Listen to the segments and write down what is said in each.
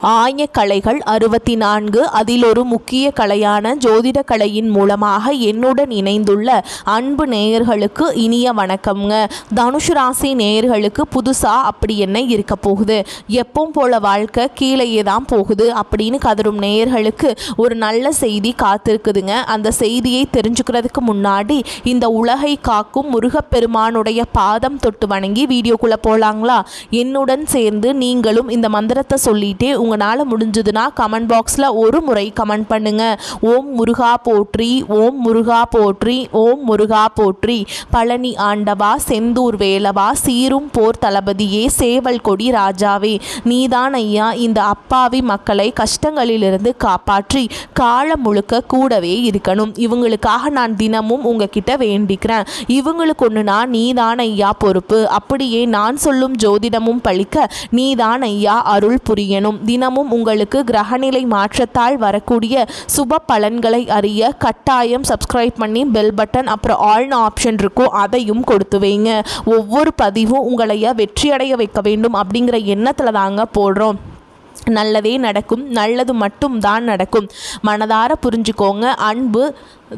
ஆயக்கலைகள் 64 அதில் ஒரு முக்கிய கலையான ஜோதிட கலையின் மூலமாக என்னுடன் இணைந்துள்ள அன்பு நேயர்களுக்கு இனிய வணக்கம்ங்க. தனுஷ் ராசி நேயர்களுக்கு புதுசாக அப்படி என்ன இருக்க போகுது, எப்பவும் போல வாழ்க்கை கீழேயே தான் போகுது அப்படின்னு கதரும் நேயர்களுக்கு ஒரு நல்ல செய்தி காத்திருக்குதுங்க. அந்த செய்தியை தெரிஞ்சுக்கிறதுக்கு முன்னாடி இந்த உலகை காக்கும் முருகப்பெருமானுடைய பாதம் தொட்டு வணங்கி வீடியோக்குள்ளே போகலாங்களா? என்னுடன் சேர்ந்து நீங்களும் இந்த மந்திரத்தை சொல்லிட்டே உங்களால் முடிஞ்சதுன்னா கமெண்ட் பாக்ஸில் ஒரு முறை கமெண்ட் பண்ணுங்க. ஓம் முருகா போற்றி, ஓம் முருகா போற்றி, ஓம் முருகா போற்றி. பழனி ஆண்டவா, செந்தூர் வேலவா, சீரும் போர் தளபதியே, சேவல் கொடி ராஜாவே, நீதான் ஐயா இந்த அப்பாவி மக்களை கஷ்டங்களிலிருந்து காப்பாற்றி காலம் முழுக்க கூடவே இருக்கணும். இவங்களுக்காக நான் தினமும் உங்ககிட்ட வேண்டிக்கிறேன். இவங்களுக்கு ஒன்றுனா நீதான் ஐயா பொறுப்பு. அப்படியே நான் சொல்லும் ஜோதிடமும் பழிக்க நீதான் ஐயா அருள் புரியணும். தினமும் உங்களுக்கு கிரகநிலை மாற்றத்தால் வரக்கூடிய சுப பலன்களை அறிய கட்டாயம் சப்ஸ்கிரைப் பண்ணி பெல் பட்டன் அப்புறம் ஆல்னு ஆப்ஷன் இருக்கும், அதையும் கொடுத்து வைங்க. ஒவ்வொரு பதிவும் உங்களைய வெற்றியடைய வைக்க வேண்டும் அப்படிங்கிற எண்ணத்தில் தாங்க போடுறோம். நல்லதே நடக்கும், நல்லது மட்டும் தான் நடக்கும். மனதார புரிஞ்சுக்கோங்க. அன்பு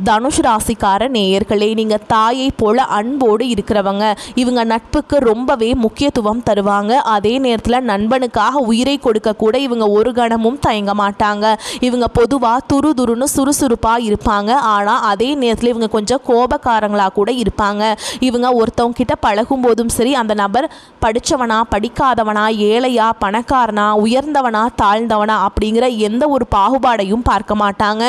தனுஷ் ராசிக்கார நேயர்களே, நீங்கள் தாயை போல அன்போடு இருக்கிறவங்க. இவங்க நட்புக்கு ரொம்பவே முக்கியத்துவம் தருவாங்க. அதே நேரத்தில் நண்பனுக்காக உயிரை கொடுக்க கூட இவங்க ஒரு கணமும் தயங்க மாட்டாங்க. இவங்க பொதுவாக துருதுருன்னு சுறுசுறுப்பாக இருப்பாங்க. ஆனால் அதே நேரத்தில் இவங்க கொஞ்சம் கோபக்காரங்களாக கூட இருப்பாங்க. இவங்க ஒருத்தவங்க கிட்ட பழகும் போதும் சரி, அந்த நபர் படித்தவனா படிக்காதவனா, ஏழையா பணக்காரனா, உயர்ந்தவனா தாழ்ந்தவனா அப்படிங்கிற எந்த ஒரு பாகுபாடையும் பார்க்க மாட்டாங்க.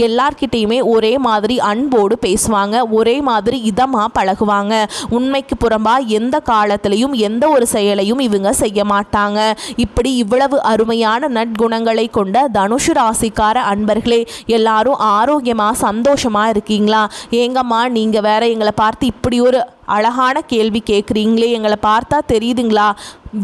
எல்லார்கிட்டையுமே ஒரே மாதிரி அன்போடு பேசுவாங்க, ஒரே மாதிரி இதமாக பழகுவாங்க. உண்மைக்கு புறம்பா எந்த காலத்திலையும் எந்த ஒரு செயலையும் இவங்க செய்ய மாட்டாங்க. இப்படி இவ்வளவு அருமையான நற்குணங்களை கொண்ட தனுஷ் ராசிக்கார அன்பர்களே, எல்லாரும் ஆரோக்கியமா சந்தோஷமா இருக்கீங்களா? ஏங்கம்மா நீங்க வேற எங்களை பார்த்து இப்படி ஒரு அழகான கேள்வி கேட்குறீங்களே, எங்களை பார்த்தா தெரியுதுங்களா?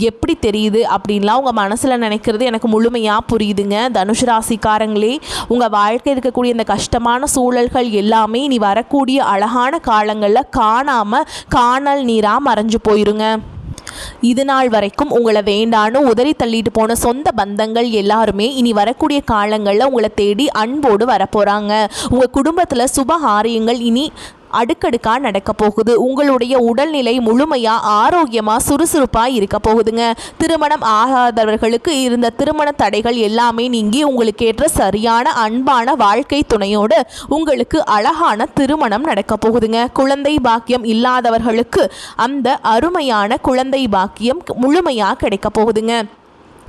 எப்படி தெரியுது அப்படின்லாம் உங்கள் மனசில் நினைக்கிறது எனக்கு முழுமையாக புரியுதுங்க. தனுஷ் ராசிக்காரங்களே, உங்கள் வாழ்க்கை இருக்கக்கூடிய இந்த கஷ்டமான சூழல்கள் எல்லாமே இனி வரக்கூடிய அழகான காலங்களில் காணாமல் காணல் நீராக மறைஞ்சு போயிருங்க. இது நாள் வரைக்கும் உங்களை வேண்டான்னு உதறி தள்ளிட்டு போன சொந்த பந்தங்கள் எல்லாருமே இனி வரக்கூடிய காலங்களில் உங்களை தேடி அன்போடு வரப்போகிறாங்க. உங்கள் குடும்பத்தில் சுபகாரியங்கள் இனி அடுக்கடுக்காக நடக்க போகுது. உங்களுடைய உடல்நிலை முழுமையாக ஆரோக்கியமாக சுறுசுறுப்பாக இருக்க போகுதுங்க. திருமணம் ஆகாதவர்களுக்கு இருந்த திருமண தடைகள் எல்லாமே நீங்கி உங்களுக்கு ஏற்ற சரியான அன்பான வாழ்க்கை துணையோடு உங்களுக்கு அழகான திருமணம் நடக்க போகுதுங்க. குழந்தை பாக்கியம் இல்லாதவர்களுக்கு அந்த அருமையான குழந்தை பாக்கியம் முழுமையாக கிடைக்க போகுதுங்க.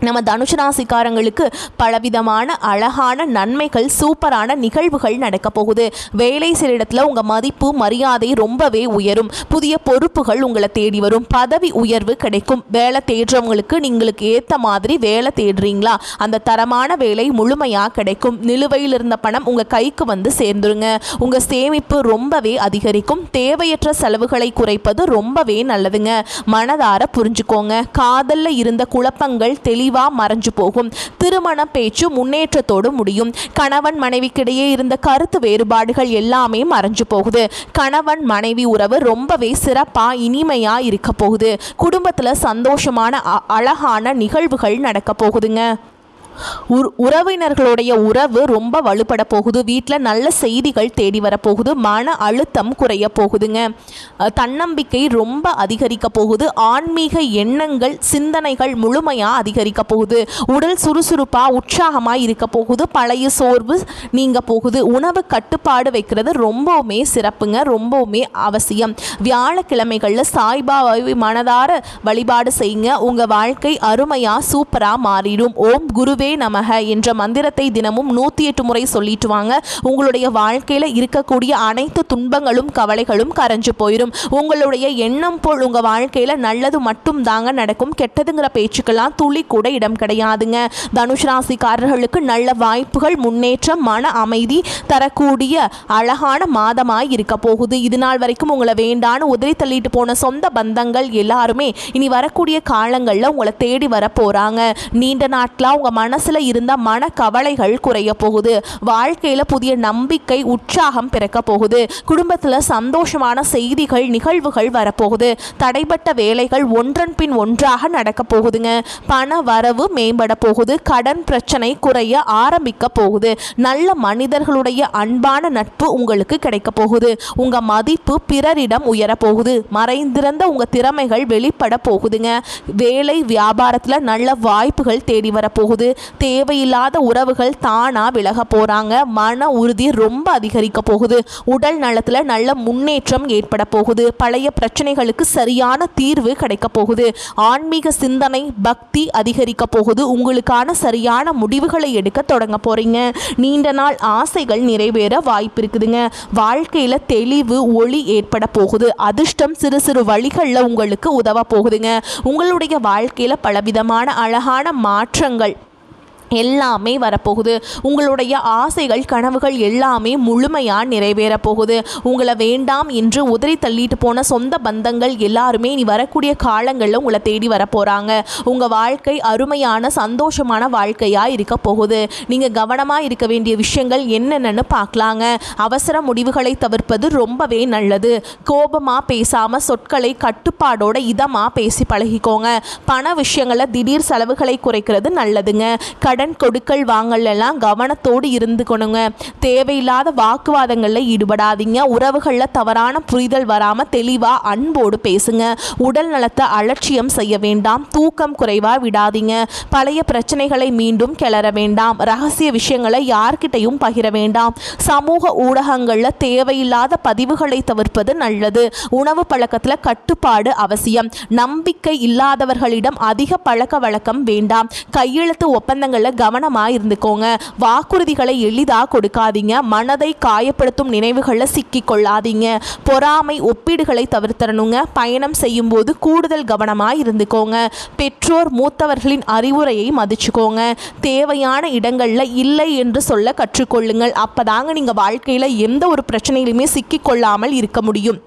நம்ம தனுஷ் ராசிக்காரங்களுக்கு பலவிதமான அழகான நன்மைகள், சூப்பரான நிகழ்வுகள் நடக்க போகுது. வேலை செய்கிற இடத்துல உங்கள் மதிப்பு மரியாதை ரொம்பவே உயரும். புதிய பொறுப்புகள் உங்களை தேடி வரும். பதவி உயர்வு கிடைக்கும். வேலை தேடுறவங்களுக்கு நீங்களுக்கு ஏற்ற மாதிரி வேலை தேடுறீங்களா, அந்த தரமான வேலை முழுமையாக கிடைக்கும். நிலுவையில் இருந்த பணம் உங்கள் கைக்கு வந்து சேர்ந்துருங்க. உங்கள் சேமிப்பு ரொம்பவே அதிகரிக்கும். தேவையற்ற செலவுகளை குறைப்பது ரொம்பவே நல்லதுங்க. மனதார புரிஞ்சுக்கோங்க. காதலில் இருந்த குழப்பங்கள் தெளிவாக மறைஞ்சு போகும். திருமண பேச்சு முன்னேற்றத்தோடு முடியும். கணவன் மனைவிக்கிடையே இருந்த கருத்து வேறுபாடுகள் எல்லாமே மறைஞ்சு போகுது. கணவன் மனைவி உறவு ரொம்பவே சிறப்பா இனிமையா இருக்க போகுது. குடும்பத்துல சந்தோஷமான அழகான நிகழ்வுகள் நடக்க போகுதுங்க. உறவினர்களுடைய உறவு ரொம்ப வலுப்பட போகுது. வீட்டில் நல்ல செய்திகள் தேடி வரப்போகுது. மன அழுத்தம் குறைய போகுதுங்க. தன்னம்பிக்கை ரொம்ப அதிகரிக்க போகுது. ஆன்மீக எண்ணங்கள் சிந்தனைகள் முழுமையாக அதிகரிக்க போகுது. உடல் சுறுசுறுப்பாக உற்சாகமாக இருக்க போகுது. பழைய சோர்வு நீங்க போகுது. உணவு கட்டுப்பாடு வைக்கிறது ரொம்பவுமே சிறப்புங்க, ரொம்பவுமே அவசியம். வியாழக்கிழமைகளில் சாய்பாபாவை மனதார வழிபாடு செய்யுங்க. உங்கள் வாழ்க்கை அருமையாக சூப்பராக மாறிடும். ஓம் குருவே நமக என்ற மந்திரத்தை தினமும் 108 முறை சொல்லிட்டு வாங்க. உங்களுடைய வாழ்க்கையில இருக்கக்கூடிய அனைத்து துன்பங்களும் கவலைகளும் கரைஞ்சு போயிடும். உங்களுடைய எண்ணம் போல் உங்க வாழ்க்கையில நல்லது மட்டும் தாங்க நடக்கும். கெட்டதுங்கிற பேச்சுக்கெல்லாம் துளி கூட இடம் கிடையாதுங்க. தனுஷ் ராசிக்காரர்களுக்கு நல்ல வாய்ப்புகள், முன்னேற்றம், மன அமைதி தரக்கூடிய அழகான மாதமாய் இருக்க போகுது. இது நாள் வரைக்கும் உங்களை வேண்டான்னு உதறி தள்ளிட்டு போன சொந்த பந்தங்கள் எல்லாருமே இனி வரக்கூடிய காலங்களில் உங்களை தேடி வர போறாங்க. நீண்ட நாட்களா உங்க மன மனசுல இருந்த மன கவலைகள் குறைய போகுது. வாழ்க்கையில புதிய நம்பிக்கை உற்சாகம் பிறக்க போகுது. குடும்பத்துல சந்தோஷமான செய்திகள் நிகழ்வுகள் வரப்போகுது. தடைப்பட்ட வேலைகள் ஒன்றன் பின் ஒன்றாக நடக்க போகுதுங்க. பண வரவு மேம்பட போகுது. கடன் பிரச்சனை குறைய ஆரம்பிக்க போகுது. நல்ல மனிதர்களுடைய அன்பான நட்பு உங்களுக்கு கிடைக்க போகுது. உங்க மதிப்பு பிறரிடம் உயர போகுது. மறைந்திருந்த உங்க திறமைகள் வெளிப்பட போகுதுங்க. வேலை வியாபாரத்துல நல்ல வாய்ப்புகள் தேடி வர போகுது. தேவையில்லாத உறவுகள் தானா விலக போறாங்க. மன உறுதி ரொம்ப அதிகரிக்க போகுது. உடல் நலத்துல நல்ல முன்னேற்றம் ஏற்பட போகுது. பழைய பிரச்சனைகளுக்கு சரியான தீர்வு கிடைக்க போகுது. ஆன்மீக சிந்தனை பக்தி அதிகரிக்க போகுது. உங்களுக்கான சரியான முடிவுகளை எடுக்க தொடங்க போறீங்க. நீண்ட நாள் ஆசைகள் நிறைவேற வாய்ப்பு இருக்குதுங்க. வாழ்க்கையில தெளிவு ஒளி ஏற்பட போகுது. அதிர்ஷ்டம் சிறு சிறு வழிகளில் உங்களுக்கு உதவ போகுதுங்க. உங்களுடைய வாழ்க்கையில பலவிதமான அழகான மாற்றங்கள் எல்லாமே வரப்போகுது. உங்களுடைய ஆசைகள் கனவுகள் எல்லாமே முழுமையாக நிறைவேற போகுது. உங்களை வேண்டாம் என்று உதறி தள்ளிட்டு போன சொந்த பந்தங்கள் எல்லாருமே நீ வரக்கூடிய காலங்களில் உங்களை தேடி வர போகிறாங்க. உங்கள் வாழ்க்கை அருமையான சந்தோஷமான வாழ்க்கையாக இருக்க போகுது. நீங்கள் கவனமாக இருக்க வேண்டிய விஷயங்கள் என்னென்னு பார்க்கலாங்க. அவசர முடிவுகளை தவிர்ப்பது ரொம்பவே நல்லது. கோபமாக பேசாமல் சொற்களை கட்டுப்பாடோட இதமாக பேசி பழகிக்கோங்க. பண விஷயங்களை திடீர் செலவுகளை குறைக்கிறது நல்லதுங்க. கடன் கொடுக்கல் வாங்கல் எல்லாம் கவனத்தோடு இருந்துக்கணுங்க. தேவையில்லாத வாக்குவாதங்களில் ஈடுபடாதீங்க. உறவுகளில் தவறான புரிதல் வராமல் தெளிவாக அன்போடு பேசுங்க. உடல் நலத்தை அலட்சியம் செய்ய வேண்டாம். தூக்கம் குறைவாக விடாதீங்க. பழைய பிரச்சனைகளை மீண்டும் கிளற வேண்டாம். ரகசிய விஷயங்களை யார்கிட்டையும் பகிர வேண்டாம். சமூக ஊடகங்களில் தேவையில்லாத பதிவுகளை தவிர்ப்பது நல்லது. உணவு பழக்கத்தில் கட்டுப்பாடு அவசியம். நம்பிக்கை இல்லாதவர்களிடம் அதிக பழக்க வழக்கம் வேண்டாம். கையெழுத்து ஒப்பந்தங்களில் கவனமாக இருந்துக்கோங்க. வாக்குறுதிகளை எளிதாக கொடுக்காதீங்க. மனதை காயப்படுத்தும் நினைவுகளில் சிக்கிக் கொள்ளாதீங்க. பொறாமை ஒப்பீடுகளை தவிர்த்தரணுங்க. பயணம் செய்யும் போது கூடுதல் கவனமாக இருந்துக்கோங்க. பெற்றோர் மூத்தவர்களின் அறிவுரையை மதிச்சுக்கோங்க. தேவையான இடங்களில் இல்லை என்று சொல்ல கற்றுக்கொள்ளுங்கள். அப்பதாங்க நீங்கள் வாழ்க்கையில் எந்த ஒரு பிரச்சனையிலுமே சிக்கிக்கொள்ளாமல் இருக்க முடியும்.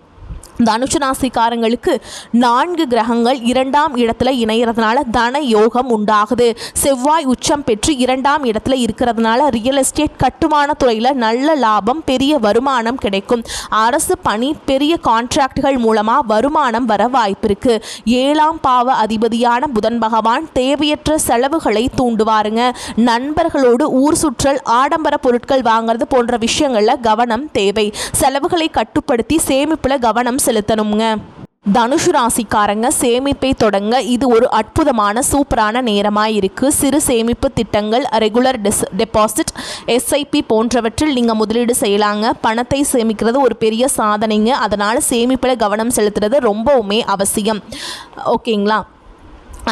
தனுசு ராசிக்காரங்களுக்கு 4 கிரகங்கள் 2ஆம் இடத்துல இணைகிறதுனால தன யோகம் உண்டாகுது. செவ்வாய் உச்சம் பெற்று 2ஆம் இடத்துல இருக்கிறதுனால ரியல் எஸ்டேட் கட்டுமான துறையில் நல்ல லாபம் பெரிய வருமானம் கிடைக்கும். அரசு பணி பெரிய கான்ட்ராக்டுகள் மூலமாக வருமானம் வர வாய்ப்பு இருக்கு. 7ஆம் பாவ அதிபதியான புதன் பகவான் தேவையற்ற செலவுகளை தூண்டுவாருங்க. நண்பர்களோடு ஊர் சுற்றல் ஆடம்பர பொருட்கள் வாங்குறது போன்ற விஷயங்களில் கவனம் தேவை. செலவுகளை கட்டுப்படுத்தி சேமிப்பில் கவனம் செலுத்தணுங்க. தனுசு ராசிக்காரங்க சேமிப்பை தொடங்க இது ஒரு அற்புதமான சூப்பரான நேரமாக இருக்குது. சிறு சேமிப்பு திட்டங்கள் ரெகுலர் டெபாசிட் SIP போன்றவற்றில் நீங்கள் முதலீடு செய்யலாங்க. பணத்தை சேமிக்கிறது ஒரு பெரிய சாதனைங்க. அதனால் சேமிப்பில் கவனம் செலுத்துறது ரொம்பவுமே அவசியம். ஓகேங்களா?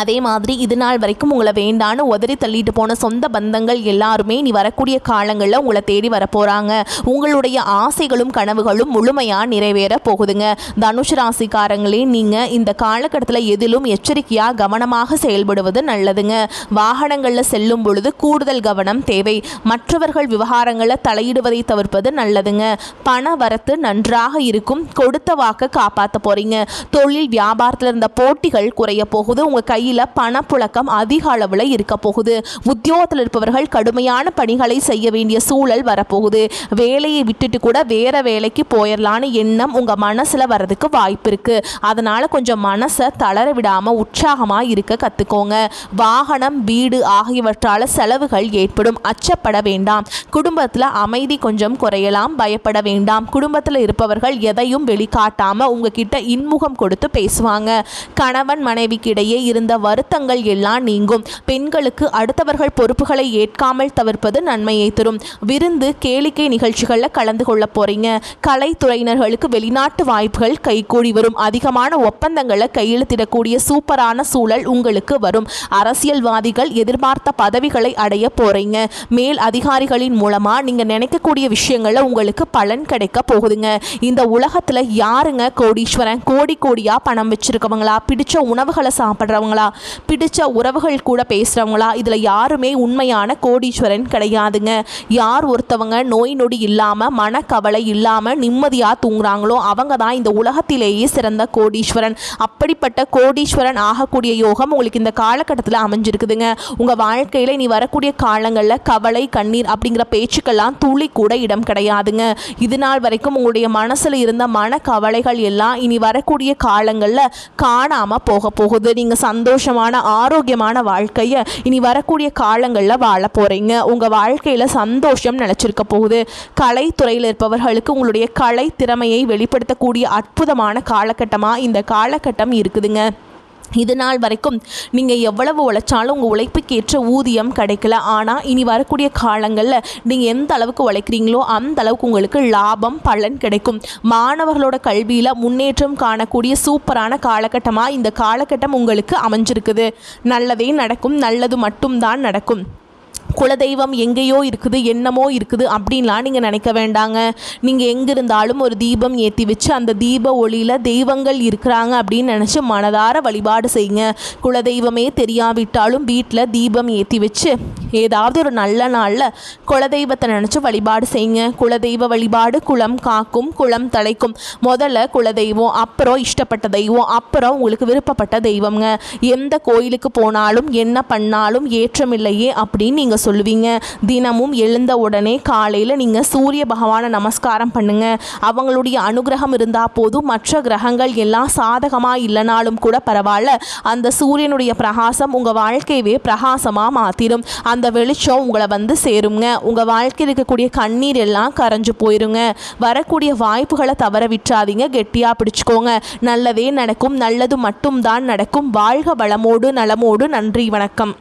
அதே மாதிரி இது நாள் வரைக்கும் உங்களை வேண்டான்னு உதறி தள்ளிட்டு போன சொந்த பந்தங்கள் எல்லாருமே நீ வரக்கூடிய காலங்களில் உங்களை தேடி வரப்போகிறாங்க. உங்களுடைய ஆசைகளும் கனவுகளும் முழுமையாக நிறைவேற போகுதுங்க. தனுஷ் ராசிக்காரங்களே, நீங்கள் இந்த காலகட்டத்தில் எதிலும் எச்சரிக்கையாக கவனமாக செயல்படுவது நல்லதுங்க. வாகனங்களில் செல்லும் பொழுது கூடுதல் கவனம் தேவை. மற்றவர்கள் விவகாரங்களில் தலையிடுவதை தவிர்ப்பது நல்லதுங்க. பண வரத்து நன்றாக இருக்கும். கொடுத்த வாக்க காப்பாற்ற போகிறீங்க. தொழில் வியாபாரத்தில் இருந்த போட்டிகள் குறைய போகுது. உங்கள் கையில் பணப்புழக்கம் அதிக அளவில் இருக்க போகுது. உத்தியோகத்தில் இருப்பவர்கள் கடுமையான பணிகளை செய்ய வேண்டிய சூழல் வரப்போகுது. வேலையை விட்டுட்டு கூட வேற வேலைக்கு போயிடலான்னு எண்ணம் உங்கள் மனசில் வர்றதுக்கு வாய்ப்பு இருக்கு. அதனால கொஞ்சம் மனசை தளர விடாமல் உற்சாகமாக இருக்க கற்றுக்கோங்க. வாகனம் வீடு ஆகியவற்றால் செலவுகள் ஏற்படும். அச்சப்பட வேண்டாம். குடும்பத்தில் அமைதி கொஞ்சம் குறையலாம். பயப்பட வேண்டாம். குடும்பத்தில் இருப்பவர்கள் எதையும் வெளிக்காட்டாமல் உங்ககிட்ட இன்முகம் கொடுத்து பேசுவாங்க. கணவன் மனைவிக்கு இடையே இருந்த வருத்தங்கள் எல்லாம் நீங்கும். பெண்களுக்கு அடுத்தவர்கள் பொறுப்புகளை ஏற்காமல் தவிர்ப்பது நன்மையை தரும். விருந்து கேளிக்கை நிகழ்ச்சிகளில் கலந்து கொள்ள போறீங்க. கலைத்துறையினர்களுக்கு வெளிநாட்டு வாய்ப்புகள் கைகூடி வரும். அதிகமான ஒப்பந்தங்களை கையெழுத்திடக்கூடிய சூப்பரான சூழல் உங்களுக்கு வரும். அரசியல்வாதிகள் எதிர்பார்த்த பதவிகளை அடைய போறீங்க. மேல் அதிகாரிகளின் மூலமா நீங்க நினைக்கக்கூடிய விஷயங்கள்ல உங்களுக்கு பலன் கிடைக்க போகுதுங்க. இந்த உலகத்துல யாருங்க கோடீஸ்வரன்? கோடி கோடியா பணம் வச்சிருக்கவங்களா? பிடிச்ச உணவுகளை சாப்பிட்றவங்களா? பேசுகிறவங்களா, பிடிச்ச உறவுகள் கூட பேசுகிறவங்களா, இதில் யாருமே உண்மையான கோடீஸ்வரன் கிடையாதுங்க. யார் ஒருத்தவங்க நோய் நொடி இல்லாமல் மனக்கவலை இல்லாமல் நிம்மதியாக தூங்குறாங்களோ அவங்க தான் இந்த உலகத்திலேயே சிறந்த கோடீஸ்வரன். அப்படிப்பட்ட கோடீஸ்வரன் ஆகக்கூடிய யோகம் உங்களுக்கு இந்த காலகட்டத்தில் அமைஞ்சிருக்குதுங்க. உங்கள் வாழ்க்கையில் இனி வரக்கூடிய காலங்களில் கவலை கண்ணீர் அப்படிங்கிற பேச்சுக்கெல்லாம் துளி கூட இடம் கிடையாதுங்க. இது நாள் வரைக்கும் உங்களுடைய மனசில் இருந்த மனக்கவலைகள் எல்லாம் இனி வரக்கூடிய காலங்களில் காணாமல் போக போகுது. நீங்கள் சந்தோஷமான ஆரோக்கியமான வாழ்க்கையை இனி வரக்கூடிய காலங்களில் வாழ போகிறீங்க. உங்கள் வாழ்க்கையில் சந்தோஷம் நிலச்சிருக்க போகுது. கலைத்துறையில் இருப்பவர்களுக்கு உங்களுடைய கலை திறமையை வெளிப்படுத்தக்கூடிய அற்புதமான காலகட்டமாக இந்த காலகட்டம் இருக்குதுங்க. இது நாள் வரைக்கும் நீங்கள் எவ்வளவு உழைச்சாலும் உங்கள் உழைப்புக்கேற்ற ஊதியம் கிடைக்கல. ஆனால் இனி வரக்கூடிய காலங்களில் நீங்கள் எந்த அளவுக்கு உழைக்கிறீங்களோ அந்த அளவுக்கு உங்களுக்கு லாபம் பலன் கிடைக்கும். மாணவர்களோட கல்வியில் முன்னேற்றம் காணக்கூடிய சூப்பரான காலகட்டமாக இந்த காலகட்டம் உங்களுக்கு அமைஞ்சிருக்குது. நல்லதே நடக்கும், நல்லது மட்டும்தான் நடக்கும். குலதெய்வம் எங்கேயோ இருக்குது, என்னமோ இருக்குது அப்படின்லாம் நீங்கள் நினைக்க வேண்டாங்க. நீங்கள் எங்கே இருந்தாலும் ஒரு தீபம் ஏற்றி வச்சு அந்த தீப ஒளியில் தெய்வங்கள் இருக்கிறாங்க அப்படின்னு நினச்சி மனதார வழிபாடு செய்யுங்க. குலதெய்வமே தெரியாவிட்டாலும் வீட்டில் தீபம் ஏற்றி வச்சு ஏதாவது ஒரு நல்ல நாளில் குலதெய்வத்தை நினச்சி வழிபாடு செய்யுங்க. குலதெய்வ வழிபாடு குலம் காக்கும், குலம் தலைக்கும். முதல்ல குலதெய்வம், அப்புறம் இஷ்டப்பட்ட தெய்வம், அப்புறம் உங்களுக்கு விருப்பப்பட்ட தெய்வங்க. எந்த கோயிலுக்கு போனாலும் என்ன பண்ணாலும் ஏற்றமில்லையே அப்படின்னு நீங்கள் சொல்லுவீங்க. தினமும் எழுந்த உடனே காலையில் நீங்கள் சூரிய பகவானை நமஸ்காரம் பண்ணுங்க. அவங்களுடைய அனுகிரகம் இருந்தால் போதும். மற்ற கிரகங்கள் எல்லாம் சாதகமாக இல்லைனாலும் கூட பரவாயில்ல, அந்த சூரியனுடைய பிரகாசம் உங்கள் வாழ்க்கையவே பிரகாசமாக மாற்றிடும். அந்த வெளிச்சம் உங்களை வந்து சேருங்க. உங்கள் வாழ்க்கையில் இருக்கக்கூடிய கண்ணீர் எல்லாம் கரைஞ்சு போயிருங்க. வரக்கூடிய வாய்ப்புகளை தவற விட்டுறாதீங்க, கெட்டியாக பிடிச்சிக்கோங்க. நல்லதே நடக்கும், நல்லது மட்டும்தான் நடக்கும். வாழ்க வளமோடு நலமோடு. நன்றி, வணக்கம்.